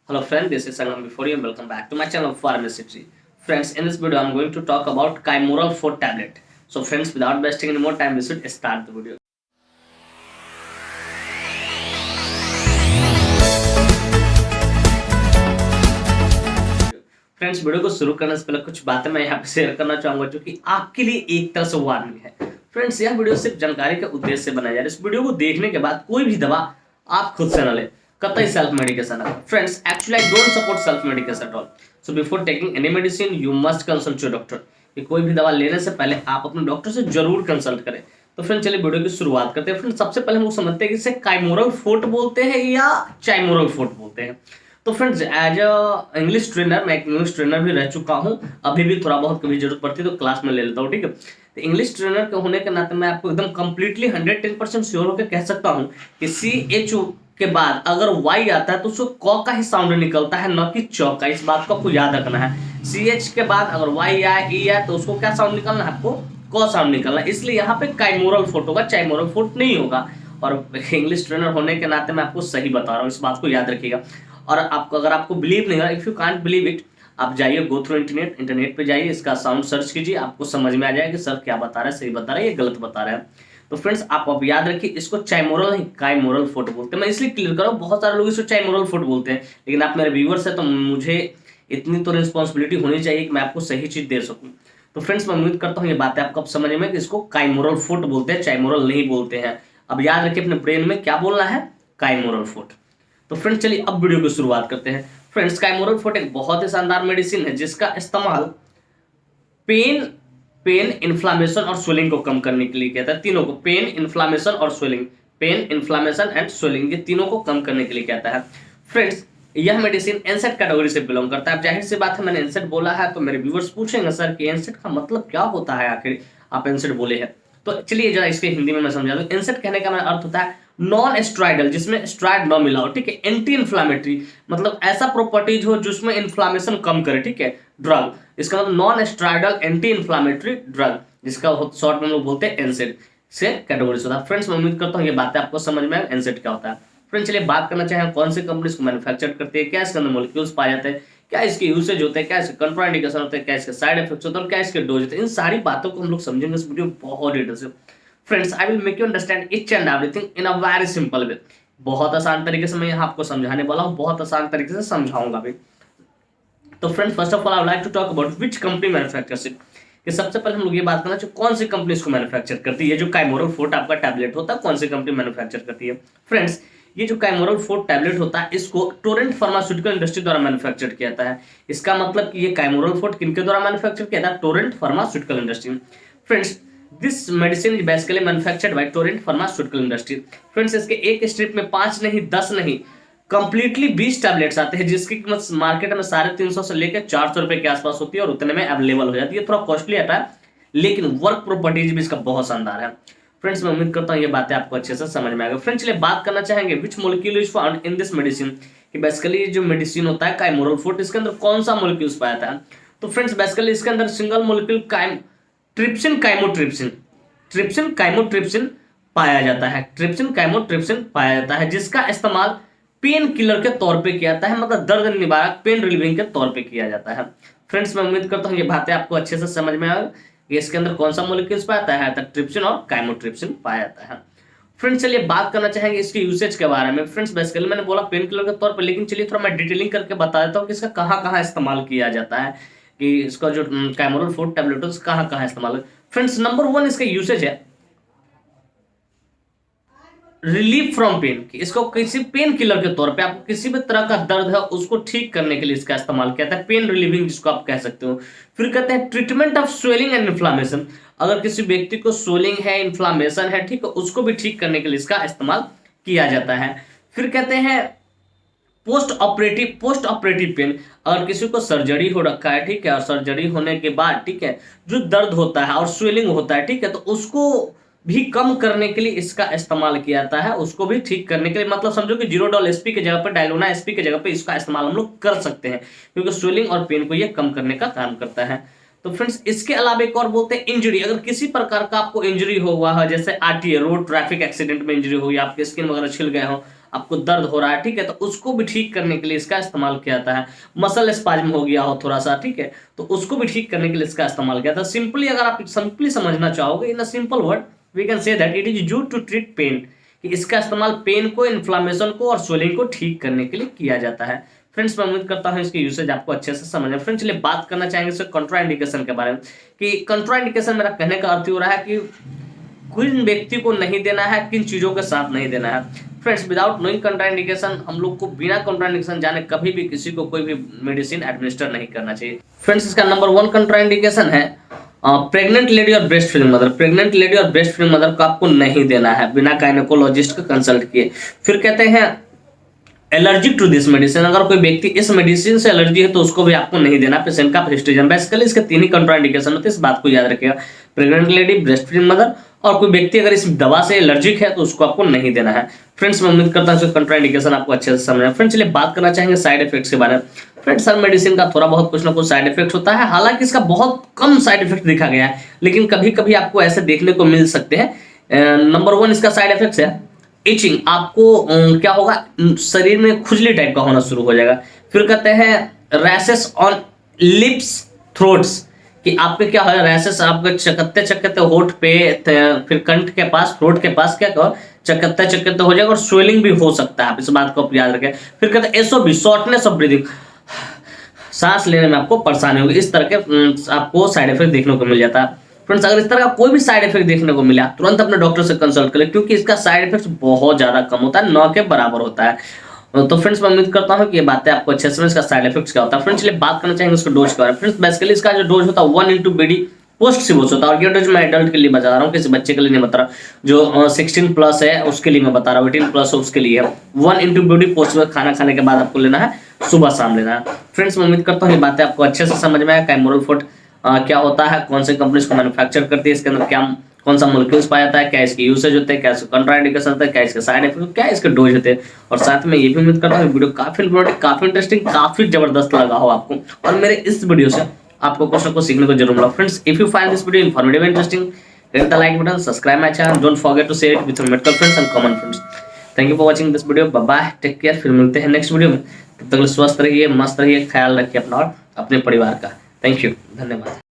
Hello friends, this is Sangam before you and welcome back to my channel Pharmacy. Friends, in this video I am going to talk about Kimoral 4 tablet. So friends, without wasting any more time, we should start the video. Friends, video को शुरू करने से पहले कुछ बातें मैं यहाँ पे शेयर करना चाहूंगा जो कि आपके लिए एक तरह से वार्निंग है। फ्रेंड्स, यह वीडियो सिर्फ जानकारी के उद्देश्य से बनाया जा रहा है। इस वीडियो को देखने के बाद कोई भी दवा आप खुद से न ले, कतई सेल्फ मेडिकेशन है। Friends, actually I don't support self medication at all. So before taking any medicine you must consult your doctor. कि कोई भी दवा लेने से पहले आप अपने डॉक्टर से जरूर कंसल्ट करें। तो फ्रेंड्स, चलिए वीडियो की शुरुआत करते हैं। फ्रेंड्स, सबसे पहले हम लोग समझते हैं कि इसे काइमोरल फोर्ट बोलते हैं या चाइमोरल फोर्ट बोलते हैं। तो friends, as a English trainer, मैं एक इंग्लिश ट्रेनर भी रह चुका हूँ, अभी भी थोड़ा बहुत कभी जरूरत पड़ती है तो क्लास में ले लेता हूँ, ठीक है। तो इंग्लिश ट्रेनर के होने के नाते मैं आपको एकदम कंप्लीटली 110% श्योर होकर कह सकता हूँ कि CH के बाद अगर Y आता है तो उसको क का ही साउंड निकलता है, न कि च का। इस बात को आपको याद रखना है। CH के बाद अगर Y आए, E आए तो उसको क्या साउंड निकलना है, आपको क साउंड निकलना है। इसलिए यहाँ पे काइमोरल फोर्ट होगा, चाइमोरल फोर्ट नहीं होगा। और इंग्लिश ट्रेनर होने के नाते मैं आपको सही बता रहा हूँ, इस बात को याद रखिएगा। और आपको अगर आपको बिलीव नहीं हो, if you can't believe it, आप जाइए गो थ्रू इंटरनेट पे जाइए, इसका साउंड सर्च कीजिए, आपको समझ में आ जाएगा कि सर क्या बता रहा है, सही बता रहा है या गलत बता रहा है। तो फ्रेंड्स, आप अब याद रखिए, इसको चाइमोरल नहीं काइमोरल फोर्ट बोलते हैं। मैं इसलिए क्लियर कर रहा हूँ, बहुत सारे लोग इसको चाइमोरल फोर्ट बोलते हैं, लेकिन आप मेरे व्यूअर्स हैं तो मुझे इतनी तो रिस्पॉन्सिबिलिटी होनी चाहिए कि मैं आपको सही चीज दे सकूँ। तो फ्रेंड्स, मैं उम्मीद करता हूँ ये बातें आपको अब समझ में कि इसको काइमोरल फोर्ट बोलते हैं, चाइमोरल नहीं बोलते हैं। अब याद रखिए अपने ब्रेन में क्या बोलना है, काइमोरल फोर्ट। तो फ्रेंड्स, चलिए अब वीडियो की शुरुआत करते हैं। फ्रेंड्स, काइमोरल फोर्ट एक बहुत ही शानदार मेडिसिन है जिसका इस्तेमाल पेन इन्फ्लामेशन और स्वेलिंग को कम करने के लिए किया जाता है। तीनों को, पेन इन्फ्लामेशन और swelling, pain inflammation and swelling, ये तीनों को कम करने के लिए किया जाता है। फ्रेंड्स, यह मेडिसिन एनसेड कैटेगरी से बिलोंग करता है। अब जाहिर सी बात है, मैंने एनसेड बोला है तो मेरे व्यूअर्स पूछेंगे सर कि एनसेड का मतलब क्या होता है, आखिर आप एनसेड बोले हैं। तो चलिए जरा इसके हिंदी में मैं समझा दूं। एनसेड कहने का अर्थ होता है नॉन स्टेरॉइडल, जिसमें स्टेरॉइड न मिला हो, ठीक है। एंटी इन्फ्लामेटरी, मतलब ऐसा प्रॉपर्टीज हो जिसमें इन्फ्लामेशन कम करे, ठीक है, ड्रग। इसका मतलब non steroidal anti inflammatory drug, जिसका शॉर्ट में हम लोग बोलते हैं एनसेड, से कैटेगरी से होता है। फ्रेंड्स, मैं उम्मीद करता हूँ ये बातें आपको समझ में आए, एनसेड क्या होता है। फ्रेंड्स, चलिए बात करना चाहें कौन सी कंपनी इसको मैन्युफैक्चर करती है, क्या इसके अंदर मॉलिक्यूल्स पाए जाते हैं, क्या इसके यूसेज होते हैं, क्या इसके कंट्राइंडिकेशन होते हैं, क्या इसके साइड इफेक्ट्स होते हैं और क्या इसके डोज होते हैं। इन सारी बातों को हम लोग समझेंगे इस वीडियो बहुत डिटेल से। Friends, I will make you understand each and everything in a very simple way. बहुत आसान तरीके से मैं यहाँ आपको समझाने वाला हूँ, बहुत आसान तरीके से समझाऊंगा भी। तो friends, first of all I would like to talk about which company manufactures it. कि सबसे पहले हम लोग ये बात करना चाहिए कौन सी कंपनी इसको मैन्युफैक्चर करती है। जो काइमोरल फोर्ट आपका टैबलेट होता है, कौन सी कंपनी मैन्युफैक्चर करती है। फ्रेंड्स, ये जो काइमोरल फोर्ट टैबलेट होता है, इसको टोरेंट फार्मास्यूटिकल इंडस्ट्री द्वारा मैन्युफैक्चर किया जाता है। इसका मतलब कि ये काइमोरल फोर्ट किनके द्वारा मैन्युफैक्चर किया जाता है, Torrent pharmaceutical industry. Friends, this medicine is basically manufactured by Torrent pharmaceutical industry. Friends, इसके एक स्ट्रिप में 5 नहीं 10 नहीं कंप्लीटली 20 टैबलेट्स आते हैं, जिसकी कीमत मार्केट में 350 से लेकर 400 रुपए के आसपास होती है और उतने में अवेलेबल हो जाती है। थोड़ा कॉस्टली आता है, लेकिन वर्क प्रॉपर्टीज भी इसका बहुत शानदार है। फ्रेंड्स, मैं उम्मीद करता हूँ ये बातें आपको अच्छे से समझ में आएगा। फ्रेंड्स, चलिए बात करना चाहेंगे which molecule is found in this medicine. कि बेसिकली जो मेडिसिन होता है काइमोरल फोर्ट, इसके अंदर कौन सा मॉलिक्यूल्स पाया जाता है। तो फ्रेंड्स, बेसिकली इसके अंदर सिंगल मॉलिक्यूल ट्रिप्सिन काइमोट्रिप्सिन पाया जाता है। ट्रिप्सिन काइमोट्रिप्सिन पाया जाता है, जिसका इस्तेमाल पेन किलर के तौर पे किया जाता है, मतलब दर्द निवारक, पेन रिलीविंग के तौर पे किया जाता है। फ्रेंड्स, मैं उम्मीद करता हूँ ये बातें आपको अच्छे से समझ में आए कि इसके अंदर कौन सा मॉलिक्यूल्स पाया जाता है, तो ट्रिप्सिन और काइमोट्रिप्सिन पाया जाता है। फ्रेंड्स, चलिए बात करना चाहेंगे इसके यूसेज के बारे में। फ्रेंड्स, बेसिकली मैंने बोला पेन किलर के तौर पे, लेकिन चलिए थोड़ा मैं डिटेलिंग करके बता देता हूँ कि इसका कहाँ कहाँ इस्तेमाल किया जाता है, कि इसका जो काइमोरल फोर्ट टैबलेट है कहाँ कहाँ इस्तेमाल है। फ्रेंड्स, नंबर 1 इसका यूसेज है रिलीफ फ्रॉम पेन। कि इसको किसी पेन किलर के तौर पे, आपको किसी भी तरह का दर्द है उसको ठीक करने के लिए इसका इस्तेमाल किया जाता है, पेन रिलीविंग जिसको आप कह सकते हो। फिर कहते हैं treatment of swelling and inflammation. अगर किसी व्यक्ति को स्वेलिंग है, इन्फ्लामेशन है, ठीक है, उसको भी ठीक करने के लिए इसका इस्तेमाल किया जाता है। फिर कहते हैं पोस्ट ऑपरेटिव पेन। अगर किसी को सर्जरी हो रखा है, ठीक है, और सर्जरी होने के बाद, ठीक है, जो दर्द होता है और स्वेलिंग होता है, ठीक है, तो उसको भी कम करने के लिए इसका इस्तेमाल किया जाता है, उसको भी ठीक करने के लिए। मतलब समझो कि जीरोडॉल एसपी के जगह पर डायलोना एसपी के जगह पर इसका इस्तेमाल हम लोग कर सकते हैं, क्योंकि स्वेलिंग और पेन को ये कम करने का काम करता है। तो फ्रेंड्स, इसके अलावा एक और बोलते हैं इंजरी। अगर किसी प्रकार का आपको इंजरी हुआ है, जैसे आरटीए रोड ट्रैफिक एक्सीडेंट में इंजरी हुई, आपके स्किन वगैरह छिल गए हो, आपको दर्द हो रहा है, ठीक है, तो उसको भी ठीक करने के लिए इसका इस्तेमाल किया जाता है। मसल स्पाज्म हो गया हो थोड़ा सा, ठीक है, तो उसको भी ठीक करने के लिए इसका इस्तेमाल किया जाता है। सिंपली अगर आप सिंपली समझना चाहोगे, in a simple word we can say that it is used to treat pain, कि इसका इस्तेमाल पेन को, इन्फ्लामेशन को और स्वेलिंग को ठीक करने के लिए किया जाता है। फ्रेंड्स मैं उम्मीद करता हूं इसकी यूसेज आपको अच्छे से समझ में। फ्रेंड्स चलिए बात करना चाहेंगे इसके कंट्राइंडिकेशन के बारे में, कि कंट्राइंडिकेशन मेरा कहने का अर्थ हो रहा है कि किन व्यक्ति को नहीं देना है, किन चीजों के साथ नहीं देना है। फ्रेंड्स विदाउट नोइंग कंट्राइंडिकेशन, हम लोग को बिना कंट्राइंडिकेशन जाने कभी भी किसी को कोई भी मेडिसिन एडमिनिस्टर नहीं करना चाहिए। फ्रेंड्स इसका नंबर 1 कंट्राइंडिकेशन है प्रेग्नेंट लेडी और breast feeding mother. Pregnant lady और ब्रेस्ट फीडिंग मदर को आपको नहीं देना है बिना गायनेकोलॉजिस्ट को कंसल्ट किए। फिर कहते हैं एलर्जिक टू दिस मेडिसिन, अगर कोई व्यक्ति इस मेडिसिन से एलर्जी है तो उसको भी आपको नहीं देना, पेशेंट का प्रेस्टिजन। बेसिकली इसके 3 ही कंट्राइंडिकेशन होते हैं, इस बात को याद रखिएगा, pregnant lady, breast feeding mother, और कोई व्यक्ति अगर इस दवा से एलर्जिक है तो उसको आपको नहीं देना है। फ्रेंड्स मैं उम्मीद करता हूं कंट्राइंडिकेशन आपको अच्छे से समझ में। फ्रेंड्स चलिए बात करना चाहेंगे साइड इफेक्ट्स के बारे में। फ्रेंड्स हर मेडिसिन का थोड़ा बहुत कुछ ना कुछ साइड इफेक्ट होता है, हालांकि इसका बहुत कम साइड इफेक्ट देखा गया है, लेकिन कभी कभी आपको ऐसे देखने को मिल सकते हैं। नंबर 1 इसका साइड इफेक्ट है इचिंग, आपको क्या होगा, शरीर में खुजली टाइप का होना शुरू हो जाएगा। फिर कहते हैं रैशेस ऑन लिप्स थ्रोट्स, कि आपके क्या है रैशेस आपके चकत्ते चकत्ते होठ पे, फिर कंठ के पास, थ्रोट के पास क्या कहो चकत्ते चकत्ते हो जाएगा, और स्वेलिंग भी हो सकता है, आप इस बात को आप याद रखें। फिर कहते हैं एसओबी शॉर्टनेस ऑफ ब्रीदिंग, सांस लेने में आपको परेशानी होगी। इस तरह के आपको साइड इफेक्ट देखने को मिल जाता है। फ्रेंड्स अगर इस तरह का कोई भी साइड इफेक्ट देखने को मिला तुरंत अपने डॉक्टर से कंसल्ट करें, क्योंकि इसका साइड इफेक्ट बहुत ज्यादा कम होता है, 9 के बराबर होता है। तो फ्रेंड्स मैं उम्मीद करता हूं कि ये बातें आपको अच्छे से, इसका साइड इफेक्ट्स क्या होता है। फ्रेंड्स चलिए बात करना चाहेंगे उसके डोज के बारे में। फ्रेंड्स बेसिकली इसका जो डोज होता है 1 into BD पोस्ट सिबोस होता है, और ये डोज मैं एडल्ट के लिए बता रहा हूँ, किसी बच्चे के लिए नहीं बता रहा। जो 16 प्लस है उसके लिए मैं बता रहा हूँ, 18 प्लस है उसके लिए है। 1 into BD पोस्ट खाना खाने के बाद आपको लेना है, सुबह शाम लेना है। फ्रेंड्स मैं उम्मीद करता हूँ ये बातें आपको अच्छे से समझ में आया। कैमोरल फुट क्या होता है, कौन सी कंपनी इसको मैन्युफैक्चर करती है, इसके अंदर क्या कौन सा मोलिक्यूल्स पाया जाता है, क्या इसके यूसेज होते हैं, क्या इसका कंट्राइंडिकेशन होता है, क्या इसके साइड इफेक्ट, क्या इसके डोज होते हैं। और साथ में ये भी उम्मीद करता हूँ वीडियो काफी इंफॉर्मेटिव, काफी इंटरेस्टिंग, काफी जबरदस्त लगा हो आपको, और मेरे इस वीडियो से आपको कुछ ना कुछ सीखने को जरूर मिला। Friends if you find this video informative and interesting, hit the like button, subscribe my channel, don't forget to share it with your medical friends and common friends. Thank you for watching this video. Bye bye, take care. फिर मिलते हैं next video में, तब तक स्वस्थ रहिए, मस्त रहिए, ख्याल रखिए अपना और अपने परिवार का। थैंक यू, धन्यवाद।